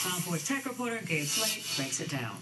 Kron tech reporter Gabe Slate breaks it down.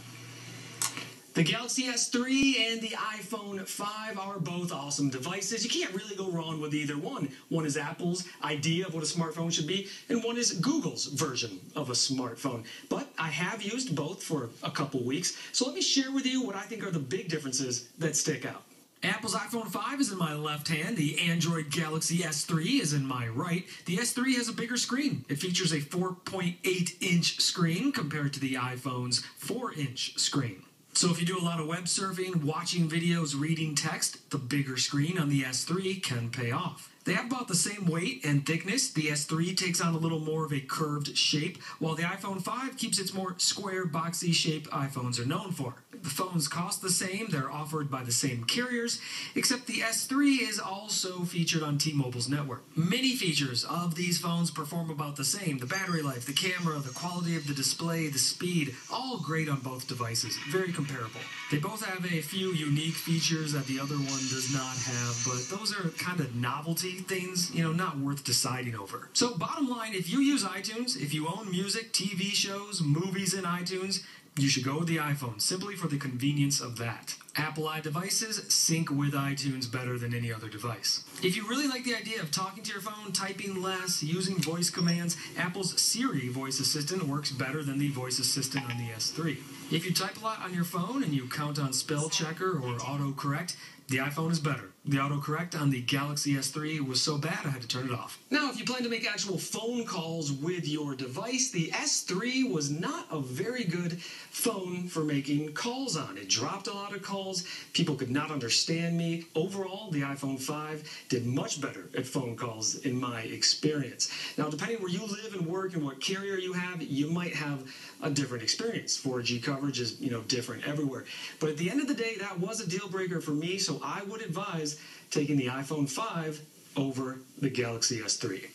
The Galaxy S3 and the iPhone 5 are both awesome devices. You can't really go wrong with either one. One is Apple's idea of what a smartphone should be, and one is Google's version of a smartphone. But I have used both for a couple weeks, so let me share with you what I think are the big differences that stick out. Apple's iPhone 5 is in my left hand. The Android Galaxy S3 is in my right. The S3 has a bigger screen. It features a 4.8-inch screen compared to the iPhone's 4-inch screen. So if you do a lot of web surfing, watching videos, reading text, the bigger screen on the S3 can pay off. They have about the same weight and thickness. The S3 takes on a little more of a curved shape, while the iPhone 5 keeps its more square, boxy shape iPhones are known for. The phones cost the same, they're offered by the same carriers, except the S3 is also featured on T-Mobile's network. Many features of these phones perform about the same. The battery life, the camera, the quality of the display, the speed, all great on both devices. Very comparable. They both have a few unique features that the other one does not have, but those are kind of novelty things, not worth deciding over. So bottom line, if you use iTunes, if you own music, TV shows, movies in iTunes, you should go with the iPhone, simply for the convenience of that. Apple devices sync with iTunes better than any other device. If you really like the idea of talking to your phone, typing less, using voice commands, Apple's Siri voice assistant works better than the voice assistant on the S3. If you type a lot on your phone and you count on spell checker or autocorrect, the iPhone is better. The autocorrect on the Galaxy S3 was so bad I had to turn it off. Now, if you plan to make actual phone calls with your device, the S3 was not a very good phone for making calls on. It dropped a lot of calls. People could not understand me. Overall, the iPhone 5 did much better at phone calls in my experience. Now, depending where you live and work and what carrier you have, you might have a different experience. 4G coverage is, different everywhere. But at the end of the day, that was a deal breaker for me, so I would advise taking the iPhone 5 over the Galaxy S3.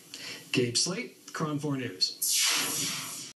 Gabe Slate, Kron 4 News.